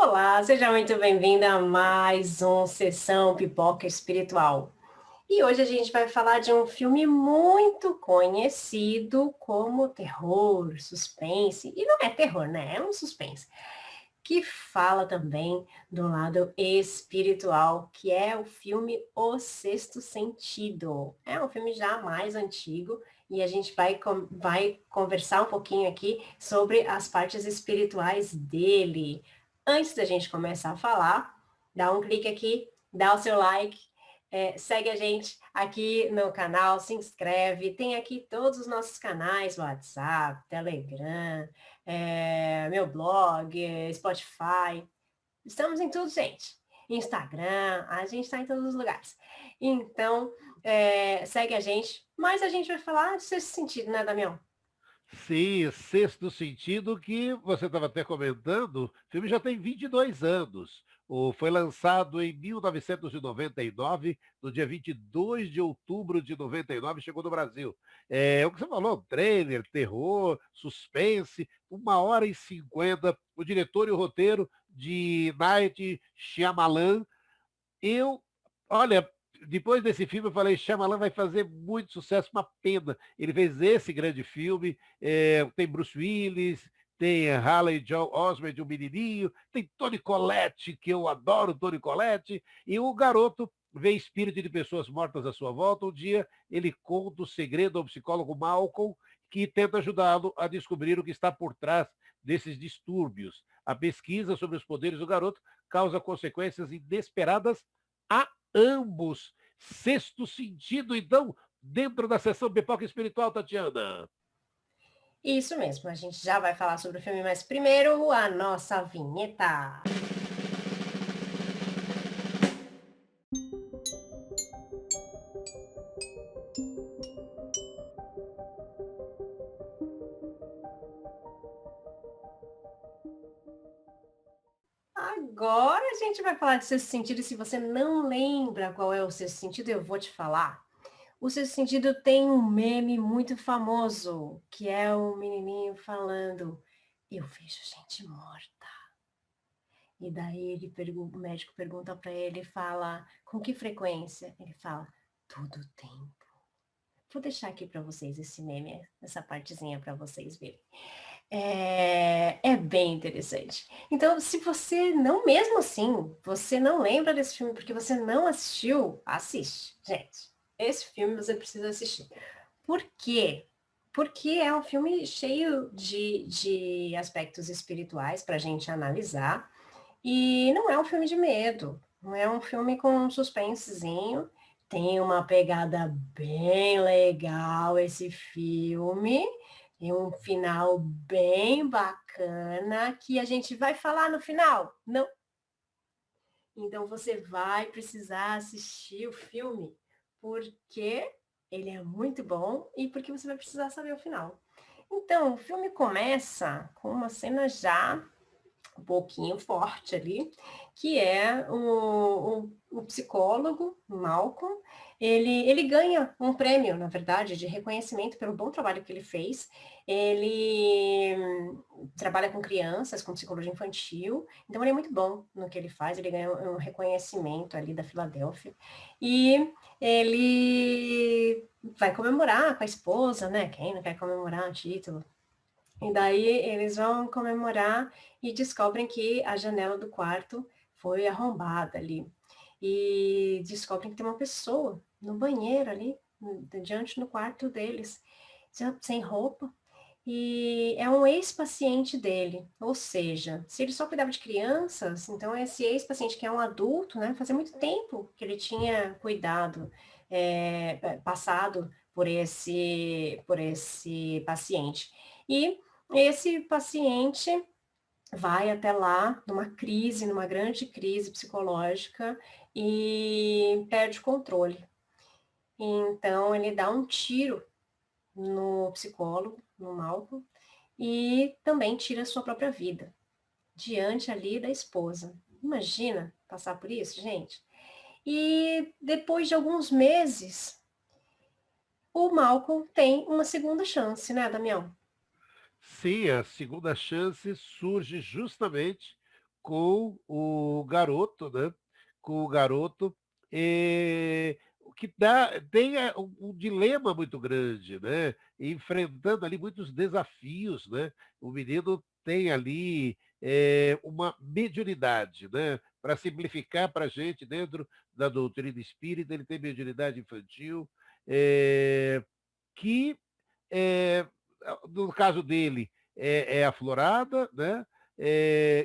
Olá, seja muito bem-vinda a mais um Sessão Pipoca Espiritual. E hoje a gente vai falar de um filme muito conhecido como terror, suspense. E não é terror, né? É um suspense. Que fala também do lado espiritual, que é o filme O Sexto Sentido. É um filme já mais antigo e a gente vai conversar um pouquinho aqui sobre as partes espirituais dele. Antes da gente começar a falar, dá um clique aqui, dá o seu like, segue a gente aqui no canal, se inscreve, tem aqui todos os nossos canais, WhatsApp, Telegram, meu blog, Spotify. Estamos em tudo, gente. Instagram, a gente está em todos os lugares. Então, segue a gente, mas a gente vai falar de sexto sentido, né, Damião? Sim, Sexto Sentido, que você estava até comentando, o filme já tem 22 anos. Foi lançado em 1999, no dia 22 de outubro de 99, chegou no Brasil. É o que você falou, trailer, terror, suspense, 1h50, o diretor e o roteiro de Night Shyamalan. Eu, olha, depois desse filme eu falei, Shyamalan vai fazer muito sucesso, uma pena. Ele fez esse grande filme, tem Bruce Willis, tem Haley Joel Osment, o menininho, tem Toni Collette, que eu adoro Toni Collette, e o garoto vê espírito de pessoas mortas à sua volta. Um dia ele conta o segredo ao psicólogo Malcolm, que tenta ajudá-lo a descobrir o que está por trás desses distúrbios. A pesquisa sobre os poderes do garoto causa consequências inesperadas a ambos. Sexto Sentido, então, dentro da sessão Pipoca Espiritual, Tatiana. Isso mesmo, a gente já vai falar sobre o filme, mas primeiro a nossa vinheta. Agora a gente vai falar de sexto sentido, e se você não lembra qual é o sexto sentido, eu vou te falar. O sexto sentido tem um meme muito famoso, que é o menininho falando, eu vejo gente morta. E daí o médico pergunta para ele e fala, com que frequência? Ele fala, todo tempo. Vou deixar aqui para vocês esse meme, essa partezinha para vocês verem. É bem interessante. Então, se você não, mesmo assim, você não lembra desse filme porque você não assistiu, assiste, gente. Esse filme você precisa assistir. Por quê? Porque é um filme cheio de aspectos espirituais para a gente analisar. E não é um filme de medo. Não é um filme com um suspensezinho. Tem uma pegada bem legal esse filme. E um final bem bacana que a gente vai falar no final. Não. Então você vai precisar assistir o filme porque ele é muito bom e porque você vai precisar saber o final. Então, o filme começa com uma cena já um pouquinho forte ali, que é o psicólogo, Malcolm, ele ganha um prêmio, na verdade, de reconhecimento pelo bom trabalho que ele fez. Ele trabalha com crianças, com psicologia infantil, então ele é muito bom no que ele faz, ele ganha um reconhecimento ali da Filadélfia, e ele vai comemorar com a esposa, né? Quem não quer comemorar o título? E daí eles vão comemorar e descobrem que a janela do quarto foi arrombada ali. E descobrem que tem uma pessoa no banheiro ali, diante do quarto deles, sem roupa. E é um ex-paciente dele, ou seja, se ele só cuidava de crianças, então esse ex-paciente que é um adulto, né, fazia muito tempo que ele tinha cuidado, passado por esse paciente. E esse paciente vai até lá numa crise, numa grande crise psicológica e perde o controle. Então ele dá um tiro no psicólogo, no Malcolm, e também tira a sua própria vida, diante ali da esposa. Imagina passar por isso, gente? E depois de alguns meses, o Malcolm tem uma segunda chance, né, Damião? Sim, a segunda chance surge justamente com o garoto, né? Com o garoto, o que tem um dilema muito grande, né? Enfrentando ali muitos desafios, né? O menino tem ali uma mediunidade, né? Para simplificar para a gente, dentro da doutrina espírita, ele tem mediunidade infantil, que é, no caso dele, é aflorada, né?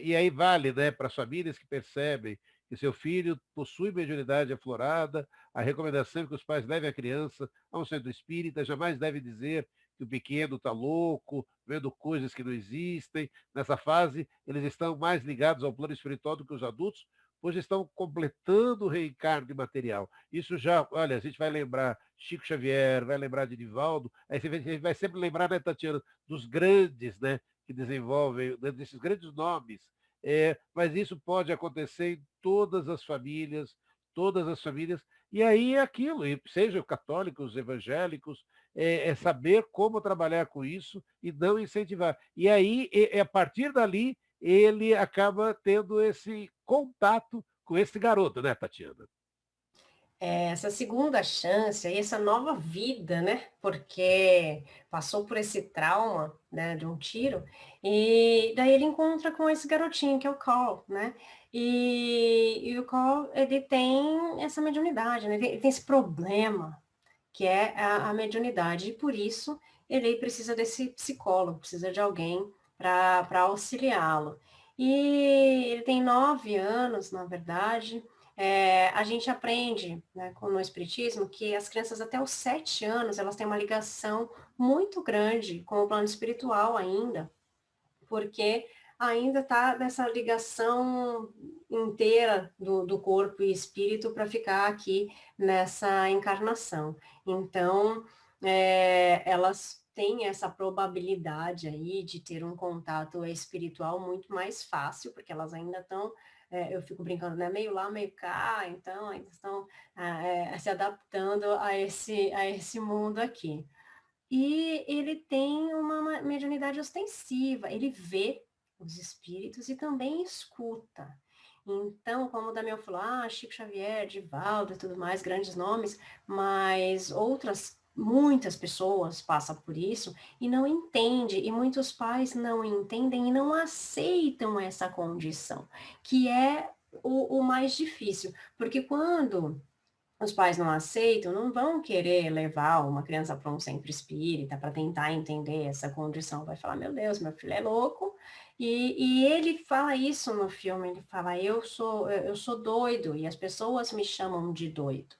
E aí vale, né, para as famílias que percebem que seu filho possui mediunidade aflorada, a recomendação é que os pais levem a criança a um centro espírita, jamais deve dizer que o pequeno está louco, vendo coisas que não existem. Nessa fase, eles estão mais ligados ao plano espiritual do que os adultos, pois estão completando o reencarne material. Isso já, olha, a gente vai lembrar Chico Xavier, vai lembrar de Divaldo, aí a gente vai sempre lembrar, né, Tatiana, dos grandes, né, que desenvolvem, né, desses grandes nomes. Mas isso pode acontecer em todas as famílias, e aí é aquilo, e sejam católicos, evangélicos, é saber como trabalhar com isso e não incentivar. E aí, a partir dali, ele acaba tendo esse contato com esse garoto, né, Tatiana? Essa segunda chance, aí, essa nova vida, né? Porque passou por esse trauma, né, de um tiro, e daí ele encontra com esse garotinho, que é o Carl, né? E o Carl, ele tem essa mediunidade, né? Ele tem esse problema, que é a mediunidade, e por isso ele precisa desse psicólogo, precisa de alguém para auxiliá-lo. E ele tem 9 anos, na verdade. A gente aprende, né, no Espiritismo, que as crianças até os 7 anos, elas têm uma ligação muito grande com o plano espiritual ainda, porque ainda está nessa ligação inteira do corpo e espírito para ficar aqui nessa encarnação. Então, elas têm essa probabilidade aí de ter um contato espiritual muito mais fácil, porque elas ainda estão, eu fico brincando, né, meio lá, meio cá, então ainda estão se adaptando a esse mundo aqui. E ele tem uma mediunidade ostensiva, ele vê os espíritos e também escuta. Então, como o Damião falou, Chico Xavier, Divaldo e tudo mais, grandes nomes, mas muitas pessoas passam por isso e não entendem, e muitos pais não entendem e não aceitam essa condição, que é o mais difícil, porque quando os pais não aceitam, não vão querer levar uma criança para um centro espírita para tentar entender essa condição. Vai falar, meu Deus, meu filho é louco. E ele fala isso no filme, ele fala, eu sou doido, e as pessoas me chamam de doido,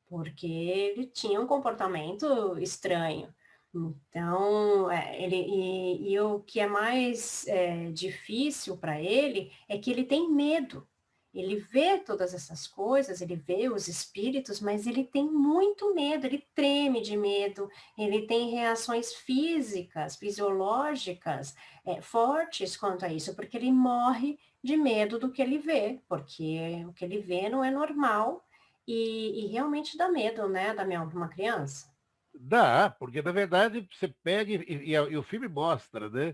porque ele tinha um comportamento estranho. Então, e o que é mais difícil para ele é que ele tem medo. Ele vê todas essas coisas, ele vê os espíritos, mas ele tem muito medo, ele treme de medo, ele tem reações físicas, fisiológicas, fortes quanto a isso, porque ele morre de medo do que ele vê, porque o que ele vê não é normal e realmente dá medo, né, Damião, para uma criança. Dá, porque na verdade você pega e o filme mostra, né?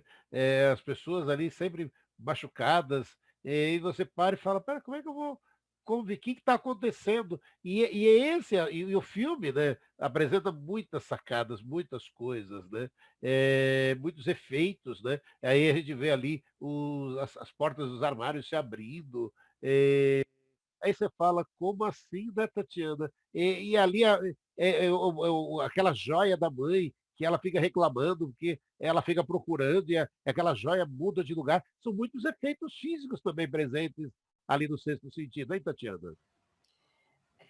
As pessoas ali sempre machucadas, e você para e fala, pera, como é que eu vou conviver? O que está acontecendo? E é esse, e o filme, né, apresenta muitas sacadas, muitas coisas, né? Muitos efeitos, né? Aí a gente vê ali as portas dos armários se abrindo. Aí você fala, como assim, né, Tatiana? E ali aquela joia da mãe, que ela fica reclamando, porque ela fica procurando e aquela joia muda de lugar. São muitos efeitos físicos também presentes ali no sexto sentido, hein, Tatiana?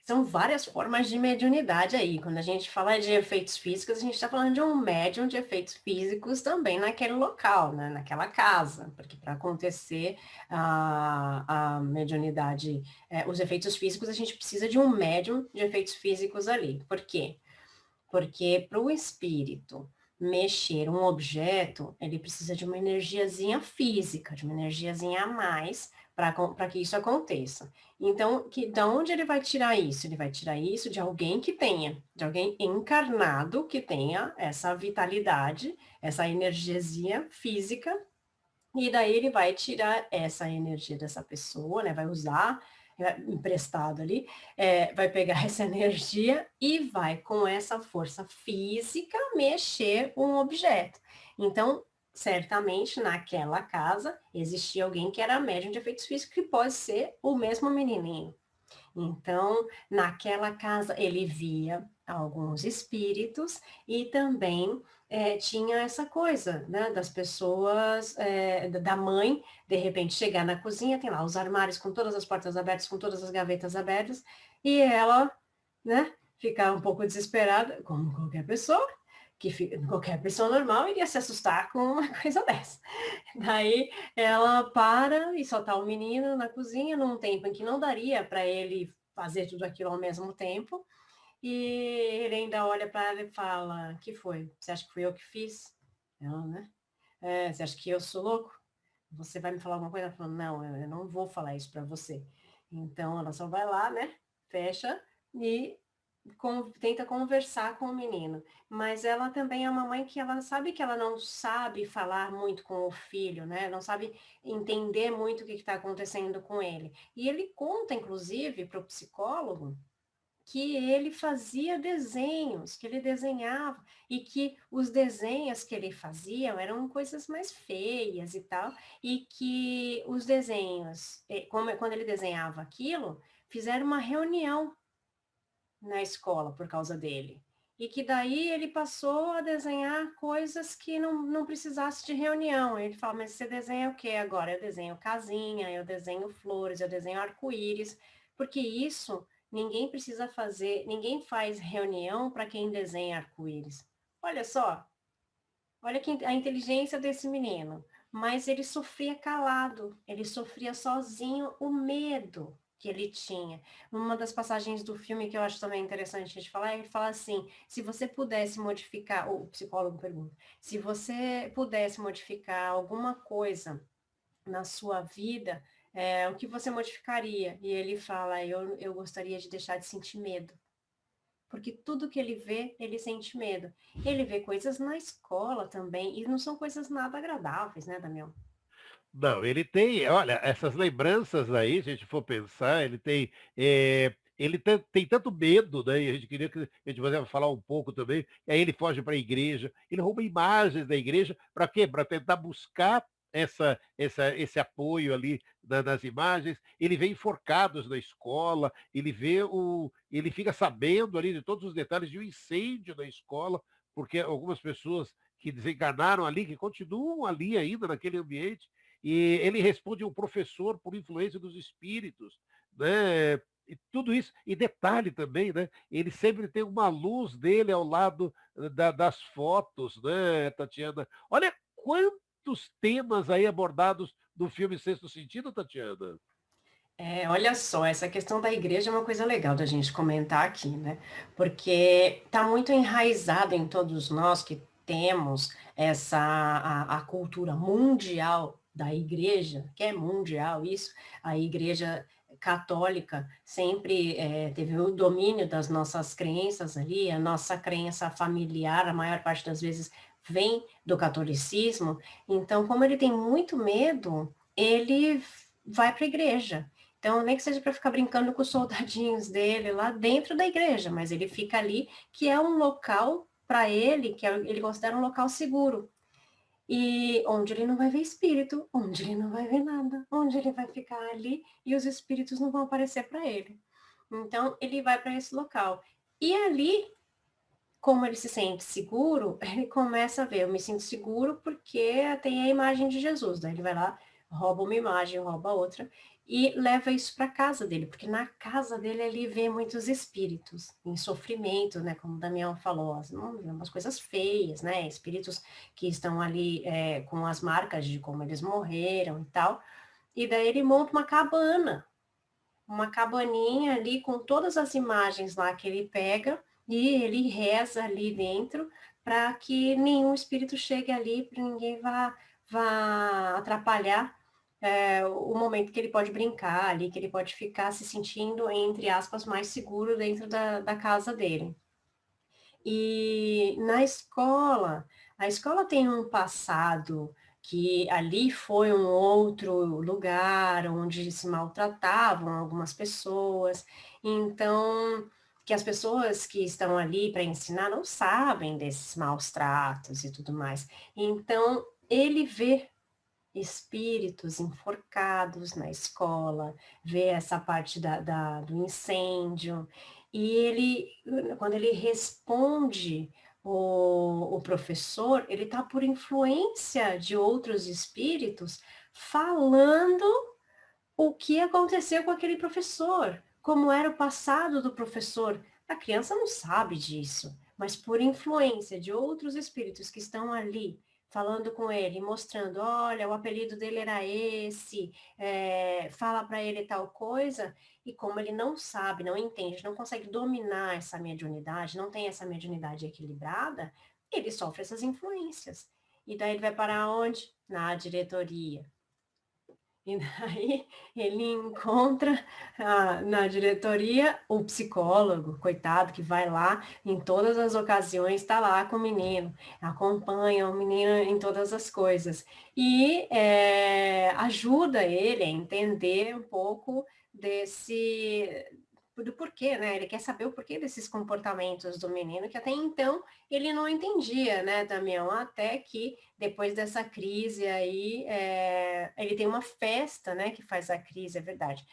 São várias formas de mediunidade aí. Quando a gente fala de efeitos físicos, a gente está falando de um médium de efeitos físicos também naquele local, né? Naquela casa, porque para acontecer a mediunidade, os efeitos físicos, a gente precisa de um médium de efeitos físicos ali. Por quê? Porque para o espírito mexer um objeto, ele precisa de uma energiazinha física, de uma energiazinha a mais para que isso aconteça. Então, da onde ele vai tirar isso? Ele vai tirar isso de alguém que tenha, de alguém encarnado que tenha essa vitalidade, essa energiazinha física E daí ele vai tirar essa energia dessa pessoa, né? Vai usar emprestado ali, vai pegar essa energia e vai com essa força física mexer um objeto. Então, certamente naquela casa existia alguém que era médium de efeitos físicos, que pode ser o mesmo menininho. Então, naquela casa ele via alguns espíritos e também tinha essa coisa, né, das pessoas, da mãe, de repente chegar na cozinha, tem lá os armários com todas as portas abertas, com todas as gavetas abertas, e ela, né, ficar um pouco desesperada, como qualquer pessoa, qualquer pessoa normal iria se assustar com uma coisa dessa. Daí ela para e só tá o menino na cozinha num tempo em que não daria para ele fazer tudo aquilo ao mesmo tempo. E ele ainda olha para ela e fala: "Que foi? Você acha que fui eu que fiz?" Ela, né? Você acha que eu sou louco? Você vai me falar alguma coisa? Ela falou: "Não, eu não vou falar isso para você." Então ela só vai lá, né? Fecha e tenta conversar com o menino, mas ela também é uma mãe que ela sabe que ela não sabe falar muito com o filho, né? Não sabe entender muito o que está acontecendo com ele. E ele conta, inclusive, para o psicólogo que ele fazia desenhos, que ele desenhava, e que os desenhos que ele fazia eram coisas mais feias e tal, e que os desenhos, quando ele desenhava aquilo, fizeram uma reunião na escola por causa dele. E que daí ele passou a desenhar coisas que não precisasse de reunião. Ele fala, mas você desenha o quê agora? Eu desenho casinha, eu desenho flores, eu desenho arco-íris, porque isso ninguém precisa fazer, ninguém faz reunião para quem desenha arco-íris. Olha só, olha a inteligência desse menino. Mas ele sofria calado, ele sofria sozinho o medo que ele tinha. Uma das passagens do filme que eu acho também interessante a gente falar, ele fala assim, se você pudesse modificar, o psicólogo pergunta, se você pudesse modificar alguma coisa na sua vida, o que você modificaria? E ele fala, eu gostaria de deixar de sentir medo, porque tudo que ele vê, ele sente medo. Ele vê coisas na escola também, e não são coisas nada agradáveis, né, Damião? Não, ele tem, olha, essas lembranças aí, se a gente for pensar, ele tem, tem tanto medo, né? E a gente queria que a gente pudesse falar um pouco também. E aí ele foge para a igreja, ele rouba imagens da igreja, para quê? Para tentar buscar esse apoio ali nas imagens. Ele vê enforcados na escola, ele fica sabendo ali de todos os detalhes de um incêndio na escola, porque algumas pessoas que desencarnaram ali, que continuam ali ainda naquele ambiente, e ele responde ao professor por influência dos espíritos, né? E tudo isso, e detalhe também, né? Ele sempre tem uma luz dele ao lado das fotos, né, Tatiana? Olha quantos temas aí abordados no filme Sexto Sentido, Tatiana. Olha só, essa questão da igreja é uma coisa legal da gente comentar aqui, né? Porque está muito enraizado em todos nós que temos a cultura mundial da igreja, que é mundial isso, a igreja católica sempre teve o domínio das nossas crenças ali, a nossa crença familiar, a maior parte das vezes vem do catolicismo, então como ele tem muito medo, ele vai para a igreja. Então, nem que seja para ficar brincando com os soldadinhos dele lá dentro da igreja, mas ele fica ali, que é um local para ele, ele considera um local seguro. E onde ele não vai ver espírito, onde ele não vai ver nada, onde ele vai ficar ali e os espíritos não vão aparecer para ele. Então, ele vai para esse local. E ali, como ele se sente seguro, ele começa a ver, eu me sinto seguro porque tem a imagem de Jesus. Daí ele vai lá, rouba uma imagem, rouba outra, e leva isso para casa dele, porque na casa dele ele vê muitos espíritos em sofrimento, né? Como o Damião falou, umas coisas feias, né? Espíritos que estão ali com as marcas de como eles morreram e tal. E daí ele monta uma cabaninha ali com todas as imagens lá que ele pega e ele reza ali dentro para que nenhum espírito chegue ali, para ninguém vá atrapalhar o momento que ele pode brincar ali, que ele pode ficar se sentindo, entre aspas, mais seguro dentro da casa dele. E na escola, a escola tem um passado que ali foi um outro lugar onde se maltratavam algumas pessoas, então que as pessoas que estão ali para ensinar não sabem desses maus tratos e tudo mais. Então ele vê espíritos enforcados na escola, vê essa parte do incêndio, e ele, quando ele responde o professor, ele está por influência de outros espíritos falando o que aconteceu com aquele professor, como era o passado do professor. A criança não sabe disso, mas por influência de outros espíritos que estão ali, falando com ele, mostrando, olha, o apelido dele era esse, fala para ele tal coisa, e como ele não sabe, não entende, não consegue dominar essa mediunidade, não tem essa mediunidade equilibrada, ele sofre essas influências. E daí ele vai parar onde? Na diretoria. E daí ele encontra na diretoria o psicólogo, coitado, que vai lá em todas as ocasiões, está lá com o menino, acompanha o menino em todas as coisas e ajuda ele a entender um pouco do porquê, né? Ele quer saber o porquê desses comportamentos do menino, que até então ele não entendia, né, Damião? Até que depois dessa crise aí, ele tem uma festa, né, que faz a crise, é verdade.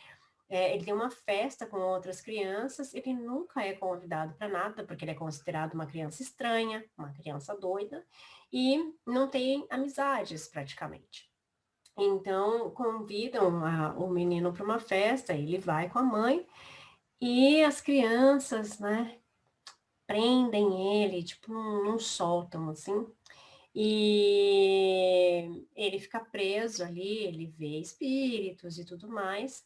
Ele tem uma festa com outras crianças, ele nunca é convidado para nada, porque ele é considerado uma criança estranha, uma criança doida, e não tem amizades praticamente. Então, convidam o menino para uma festa, ele vai com a mãe, e as crianças, né, prendem ele, tipo, não soltam, assim, e ele fica preso ali, ele vê espíritos e tudo mais,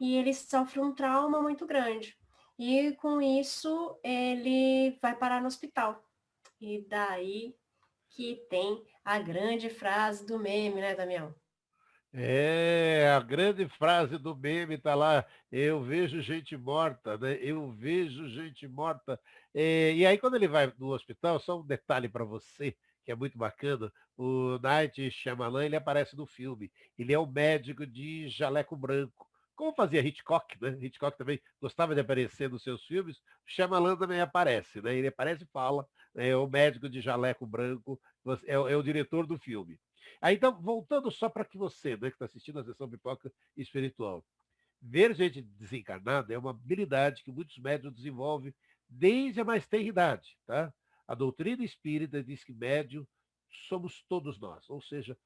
e ele sofre um trauma muito grande. E com isso ele vai parar no hospital. E daí que tem a grande frase do meme, né, Damião? É, a grande frase do meme está lá, eu vejo gente morta, né? Eu vejo gente morta. E aí, quando ele vai no hospital, só um detalhe para você, que é muito bacana, o Night Shyamalan, ele aparece no filme. Ele é o médico de jaleco branco. Como fazia Hitchcock, né? Hitchcock também gostava de aparecer nos seus filmes, o Shyamalan também aparece, né? Ele aparece e fala, é o médico de jaleco branco, é o diretor do filme. Aí, então, voltando só para que você, né, que está assistindo a sessão Pipoca Espiritual, ver gente desencarnada é uma habilidade que muitos médios desenvolvem desde a mais tenra idade, tá? A doutrina espírita diz que médium somos todos nós, ou seja,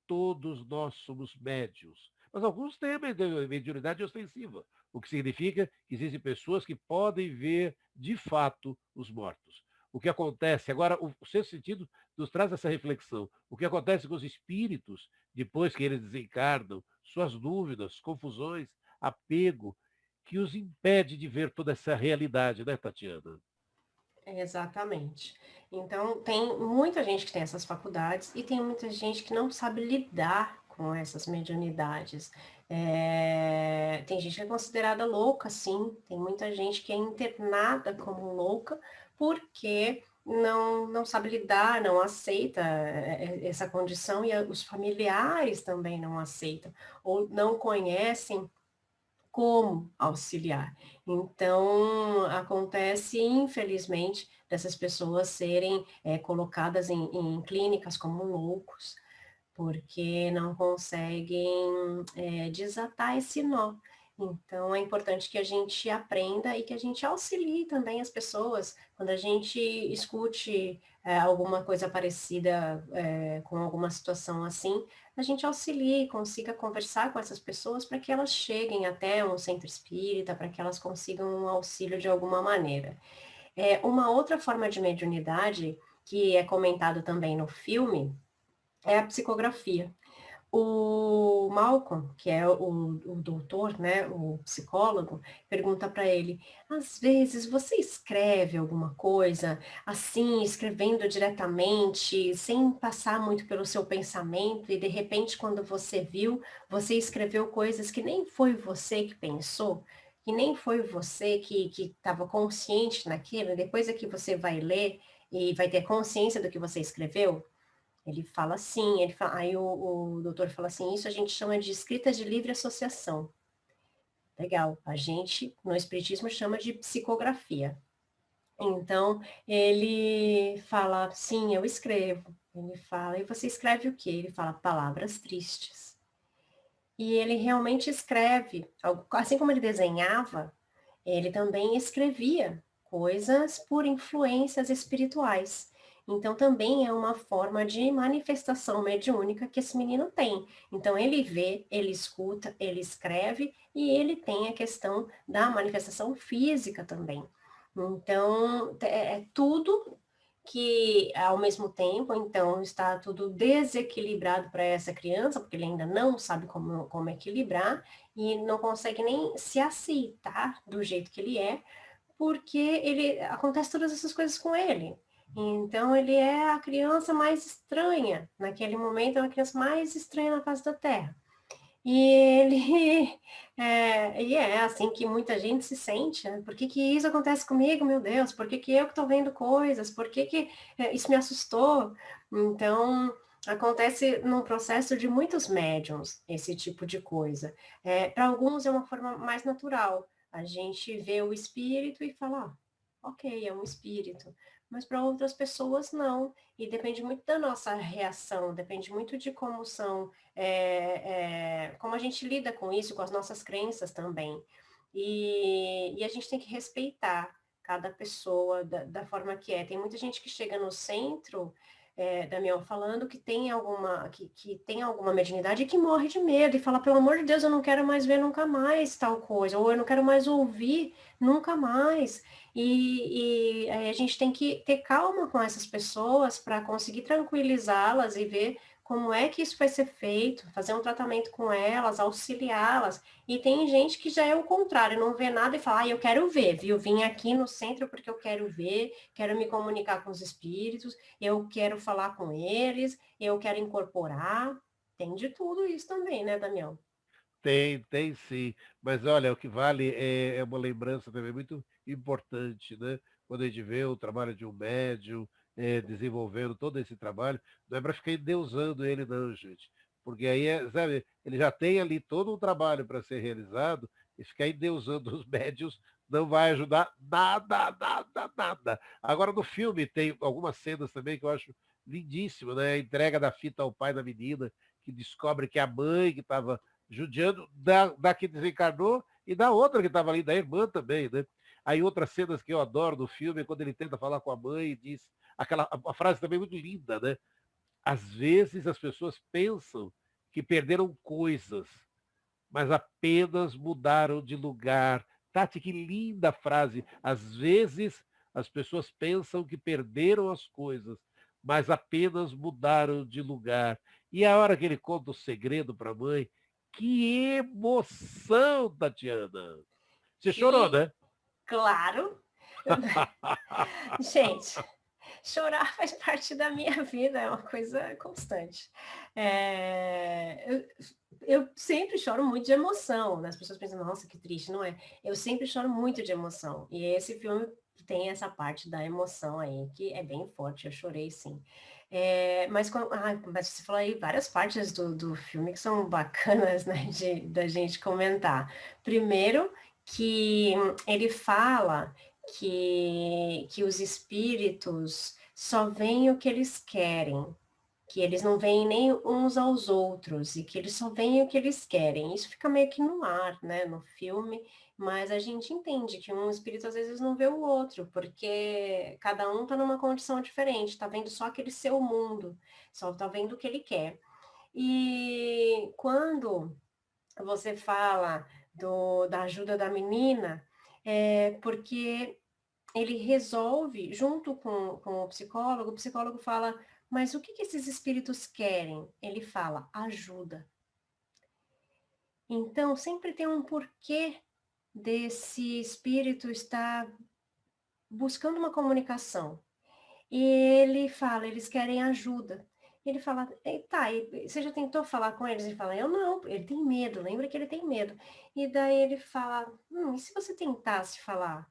todos nós somos médios. Mas alguns têm a mediunidade ostensiva, o que significa que existem pessoas que podem ver de fato os mortos. O que acontece, agora, o sexto sentido nos traz essa reflexão. O que acontece com os espíritos, depois que eles desencarnam, suas dúvidas, confusões, apego, que os impede de ver toda essa realidade, né, Tatiana? Exatamente. Então, tem muita gente que tem essas faculdades e tem muita gente que não sabe lidar com essas mediunidades. Tem gente que é considerada louca, sim, tem muita gente que é internada como louca porque não sabe lidar, não aceita essa condição e os familiares também não aceitam ou não conhecem como auxiliar. Então, acontece, infelizmente, dessas pessoas serem colocadas em clínicas como loucos, porque não conseguem desatar esse nó. Então, é importante que a gente aprenda e que a gente auxilie também as pessoas quando a gente escute alguma coisa parecida com alguma situação assim, a gente auxilie, consiga conversar com essas pessoas para que elas cheguem até um centro espírita, para que elas consigam um auxílio de alguma maneira. Uma outra forma de mediunidade que é comentado também no filme é a psicografia. O Malcolm, que é o doutor, né, o psicólogo, pergunta para ele: às vezes você escreve alguma coisa assim, escrevendo diretamente, sem passar muito pelo seu pensamento, e de repente, quando você viu, você escreveu coisas que nem foi você que pensou, que nem foi você que estava consciente naquilo, depois é que você vai ler e vai ter consciência do que você escreveu? Ele fala assim, aí o doutor fala assim, isso a gente chama de escrita de livre associação. Legal, a gente no espiritismo chama de psicografia. Então, ele fala, sim, eu escrevo. Ele fala, e você escreve o quê? Ele fala, palavras tristes. E ele realmente escreve, assim como ele desenhava, ele também escrevia coisas por influências espirituais. Então, também é uma forma de manifestação mediúnica que esse menino tem. Então, ele vê, ele escuta, ele escreve e ele tem a questão da manifestação física também. Então, é tudo que, ao mesmo tempo, então, está tudo desequilibrado para essa criança, porque ele ainda não sabe como equilibrar e não consegue nem se aceitar do jeito que ele é, porque ele acontece todas essas coisas com ele. Então ele é a criança mais estranha, naquele momento é a criança mais estranha na face da Terra. E ele e é assim que muita gente se sente, né? Por que que isso acontece comigo, meu Deus? Por que que eu que estou vendo coisas? Por que que isso me assustou? Então, acontece num processo de muitos médiums, esse tipo de coisa. Para alguns é uma forma mais natural. A gente vê o espírito e fala, ok, é um espírito. Mas para outras pessoas não. E depende muito da nossa reação, depende muito de como são como a gente lida com isso, com as nossas crenças também. E a gente tem que respeitar cada pessoa da forma que é. Tem muita gente que chega no centro, Damião, falando que tem alguma mediunidade e que morre de medo e fala, pelo amor de Deus, eu não quero mais ver nunca mais tal coisa, ou eu não quero mais ouvir nunca mais. E aí a gente tem que ter calma com essas pessoas para conseguir tranquilizá-las e ver como é que isso vai ser feito, fazer um tratamento com elas, auxiliá-las. E tem gente que já é o contrário, não vê nada e fala, eu quero ver, viu? Vim aqui no centro porque eu quero ver, quero me comunicar com os espíritos, eu quero falar com eles, eu quero incorporar. Tem de tudo isso também, né, Damião? Tem sim. Mas olha, o que vale é uma lembrança também muito importante, né? Quando a gente vê o trabalho de um médium, desenvolvendo todo esse trabalho, não é para ficar endeusando ele, não, gente. Porque aí, sabe, ele já tem ali todo um trabalho para ser realizado, e ficar endeusando os médios não vai ajudar nada, nada, nada. Agora, no filme, tem algumas cenas também que eu acho lindíssimas, né? A entrega da fita ao pai da menina, que descobre que a mãe que estava judiando da que desencarnou e da outra que estava ali, da irmã também, né? Aí outras cenas que eu adoro do filme é quando ele tenta falar com a mãe e diz a frase também muito linda, né? Às vezes as pessoas pensam que perderam coisas, mas apenas mudaram de lugar. Tati, que linda frase. Às vezes as pessoas pensam que perderam as coisas, mas apenas mudaram de lugar. E a hora que ele conta o segredo para a mãe, que emoção, Tatiana! Você chorou, Que, né? claro, gente, chorar faz parte da minha vida, é uma coisa constante. Eu sempre choro muito de emoção, né? As pessoas pensam, nossa, que triste, não é? Eu sempre choro muito de emoção. E esse filme tem essa parte da emoção aí, que é bem forte, eu chorei sim. Mas você falou aí várias partes do filme que são bacanas, né, da gente comentar. Primeiro, que ele fala que os espíritos só veem o que eles querem, que eles não veem nem uns aos outros e que eles só veem o que eles querem. Isso fica meio que no ar, né, no filme, mas a gente entende que um espírito às vezes não vê o outro, porque cada um está numa condição diferente, está vendo só aquele seu mundo, só está vendo o que ele quer. E quando você fala da ajuda da menina, porque ele resolve, junto com o psicólogo fala, mas o que que esses espíritos querem? Ele fala, ajuda. Então, sempre tem um porquê desse espírito estar buscando uma comunicação. E ele fala, eles querem ajuda. Ele fala, tá, e você já tentou falar com eles? Ele fala, eu não, ele tem medo, lembra que ele tem medo. E daí ele fala, e se você tentasse falar?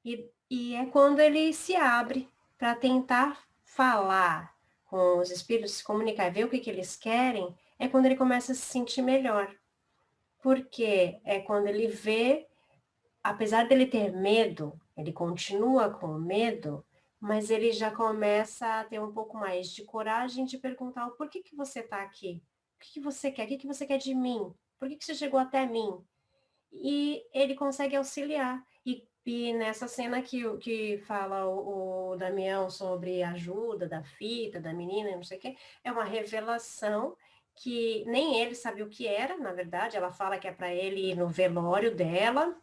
E é quando ele se abre para tentar falar com os espíritos, se comunicar, ver o que eles querem, é quando ele começa a se sentir melhor. Porque é quando ele vê, apesar dele ter medo, ele continua com medo, mas ele já começa a ter um pouco mais de coragem de perguntar o porquê que você está aqui? O que você quer? O que você quer de mim? Por que você chegou até mim? E ele consegue auxiliar. E nessa cena que fala o Damião sobre a ajuda da fita, da menina, não sei o quê, é uma revelação que nem ele sabia o que era, na verdade, ela fala que é para ele ir no velório dela,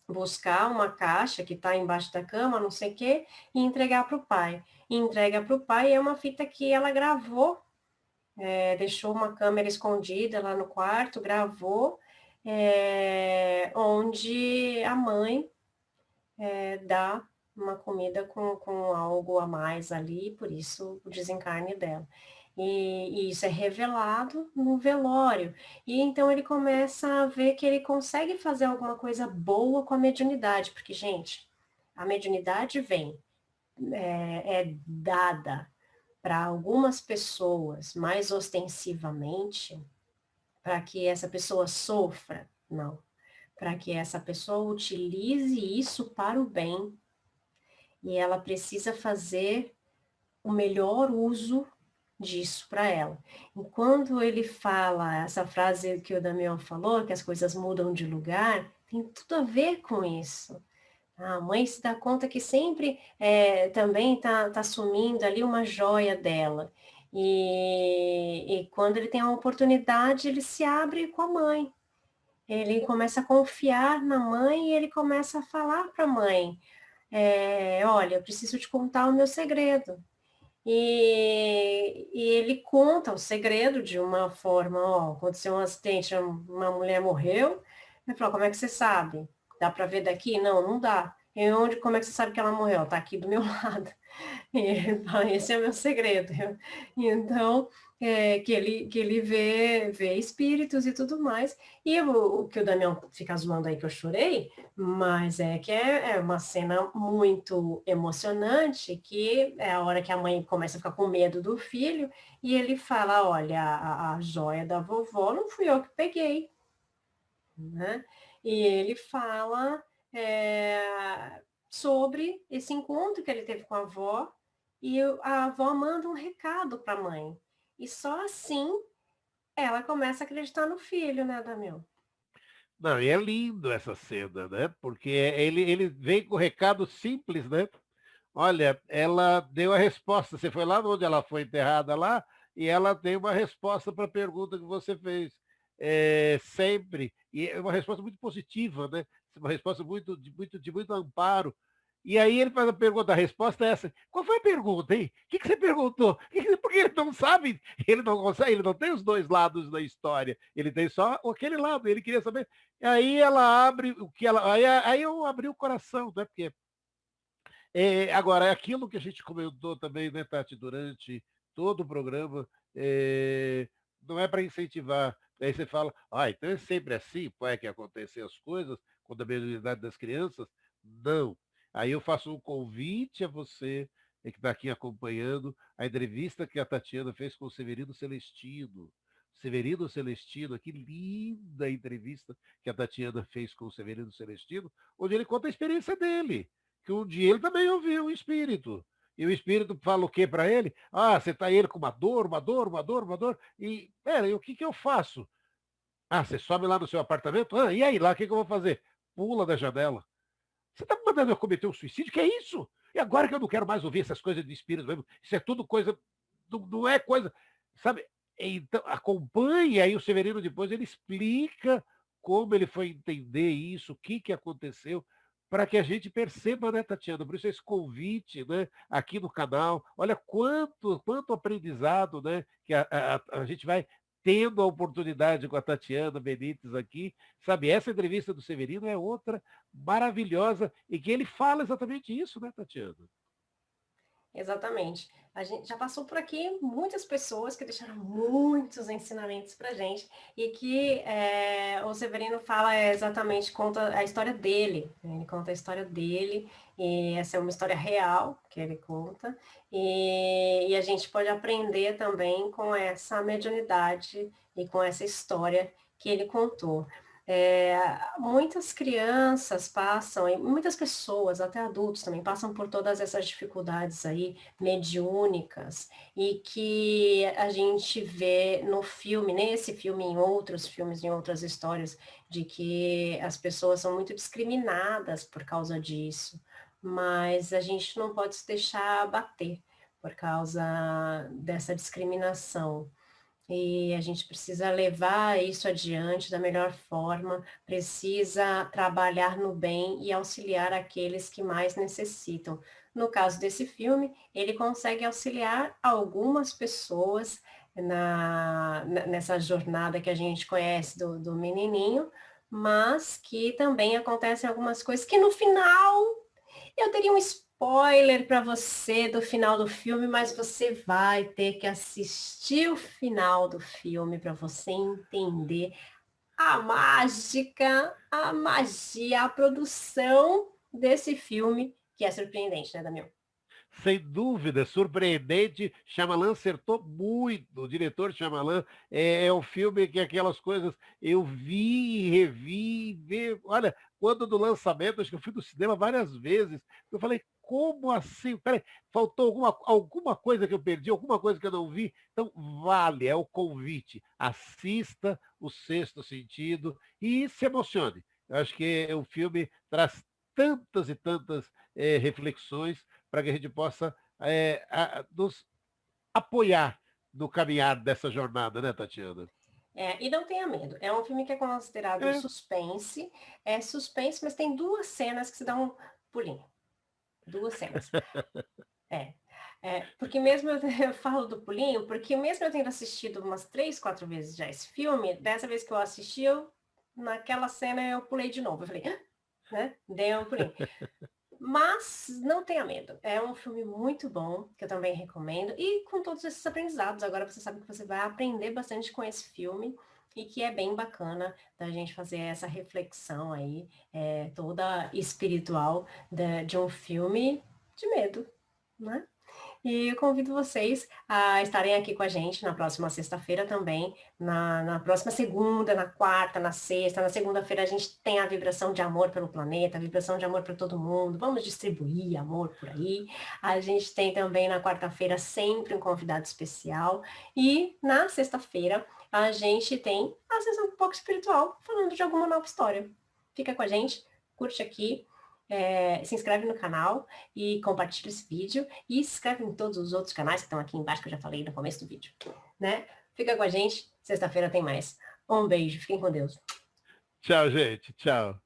buscar uma caixa que está embaixo da cama, não sei o quê, e entregar para o pai. E entrega para o pai, e é uma fita que ela gravou, deixou uma câmera escondida lá no quarto, gravou, onde a mãe dá uma comida com algo a mais ali, por isso o desencarne dela. E isso é revelado no velório. E então ele começa a ver que ele consegue fazer alguma coisa boa com a mediunidade, porque, gente, a mediunidade é dada para algumas pessoas mais ostensivamente, para que essa pessoa sofra, não. Para que essa pessoa utilize isso para o bem. E ela precisa fazer o melhor uso disso para ela. Enquanto ele fala essa frase que o Damião falou, que as coisas mudam de lugar, tem tudo a ver com isso. A mãe se dá conta que sempre também tá sumindo ali uma joia dela. E quando ele tem a oportunidade, ele se abre com a mãe. Ele começa a confiar na mãe e ele começa a falar para a mãe, olha, eu preciso te contar o meu segredo. E ele conta o segredo de uma forma, ó, aconteceu um acidente, uma mulher morreu, ele falou, como é que você sabe? Dá para ver daqui? Não, não dá. E onde, como é que você sabe que ela morreu? Está aqui do meu lado. Esse é o meu segredo. Então, que ele vê espíritos e tudo mais. E o que o Damião fica zoando aí que eu chorei, mas é uma cena muito emocionante, que é a hora que a mãe começa a ficar com medo do filho, e ele fala, olha, a joia da vovó não fui eu que peguei, né? E ele fala sobre esse encontro que ele teve com a avó, e a avó manda um recado para a mãe. E só assim ela começa a acreditar no filho, né, Damião? Não, e é lindo essa cena, né? Porque ele vem com o recado simples, né? Olha, ela deu a resposta. Você foi lá onde ela foi enterrada lá e ela tem uma resposta para a pergunta que você fez. Sempre. E é uma resposta muito positiva, né? Uma resposta de muito amparo. E aí ele faz a pergunta, a resposta é essa. Qual foi a pergunta, hein? O que você perguntou? Porque ele não sabe, ele não consegue, ele não tem os dois lados da história. Ele tem só aquele lado, ele queria saber. Aí ela abre o que ela. Aí eu abri o coração, né? Porque agora, é aquilo que a gente comentou também, né, Tati, durante todo o programa, não é para incentivar. Aí você fala, então é sempre assim, é que acontecer as coisas com a mediunidade das crianças? Não. Aí eu faço um convite a você, que está aqui acompanhando, a entrevista que a Tatiana fez com o Severino Celestino. Severino Celestino, que linda entrevista que a Tatiana fez com o Severino Celestino, onde ele conta a experiência dele, que um dia ele também ouviu um espírito. E o espírito fala o quê para ele? Você está ele com uma dor, uma dor, uma dor, uma dor. E o que eu faço? Você sobe lá no seu apartamento? E aí, lá, o que eu vou fazer? Pula da janela. Você está me mandando eu cometer um suicídio? Que é isso? E agora que eu não quero mais ouvir essas coisas de espírito mesmo, isso é tudo coisa, não é coisa, sabe? Então, acompanhe aí o Severino depois, ele explica como ele foi entender isso, o que aconteceu, para que a gente perceba, né, Tatiana? Por isso esse convite, né, aqui no canal. Olha quanto aprendizado, né, que a gente vai tendo a oportunidade com a Tatiana Benítez aqui, sabe? Essa entrevista do Severino é outra maravilhosa e que ele fala exatamente isso, né, Tatiana? Exatamente. A gente já passou por aqui muitas pessoas que deixaram muitos ensinamentos para gente e que o Severino fala exatamente, conta a história dele, né? Ele conta a história dele e essa é uma história real que ele conta e a gente pode aprender também com essa mediunidade e com essa história que ele contou. É, muitas crianças passam, e muitas pessoas, até adultos também, passam por todas essas dificuldades aí mediúnicas e que a gente vê no filme, nesse filme, em outros filmes, em outras histórias, de que as pessoas são muito discriminadas por causa disso, mas a gente não pode se deixar abater por causa dessa discriminação. E a gente precisa levar isso adiante da melhor forma, precisa trabalhar no bem e auxiliar aqueles que mais necessitam. No caso desse filme, ele consegue auxiliar algumas pessoas nessa jornada que a gente conhece do menininho, mas que também acontecem algumas coisas que no final eu teria um spoiler para você do final do filme, mas você vai ter que assistir o final do filme para você entender a mágica, a magia, a produção desse filme, que é surpreendente, né, Damião? Sem dúvida, surpreendente. Shyamalan acertou muito. O diretor Shyamalan é um filme que aquelas coisas eu vi, revi, olha, quando do lançamento, acho que eu fui no cinema várias vezes. Eu falei, como assim? Peraí, faltou alguma coisa que eu perdi, alguma coisa que eu não vi. Então, vale, é o convite. Assista O Sexto Sentido e se emocione. Eu acho que o filme traz tantas e tantas reflexões para que a gente possa nos apoiar no caminhar dessa jornada, né, Tatiana? E não tenha medo. É um filme que é considerado É. suspense. É suspense, mas tem duas cenas que se dá um pulinho. Duas cenas. É. Porque mesmo eu falo do pulinho, porque mesmo eu tendo assistido umas 3, 4 vezes já esse filme, dessa vez que eu assisti, naquela cena eu pulei de novo. Eu falei, "Ah", né? Dei um pulinho. Mas não tenha medo. É um filme muito bom, que eu também recomendo. E com todos esses aprendizados, agora você sabe que você vai aprender bastante com esse filme e que é bem bacana da gente fazer essa reflexão aí, toda espiritual de um filme de medo, né? E eu convido vocês a estarem aqui com a gente na próxima sexta-feira também, na próxima segunda, na quarta, na sexta. Na segunda-feira a gente tem a vibração de amor pelo planeta, a vibração de amor para todo mundo. Vamos distribuir amor por aí. A gente tem também na quarta-feira sempre um convidado especial. E na sexta-feira a gente tem a sessão um pouco espiritual, falando de alguma nova história. Fica com a gente, curte aqui. Se inscreve no canal e compartilha esse vídeo e se inscreve em todos os outros canais que estão aqui embaixo que eu já falei no começo do vídeo, né? Fica com a gente, sexta-feira tem mais. Um beijo, fiquem com Deus. Tchau, gente. Tchau.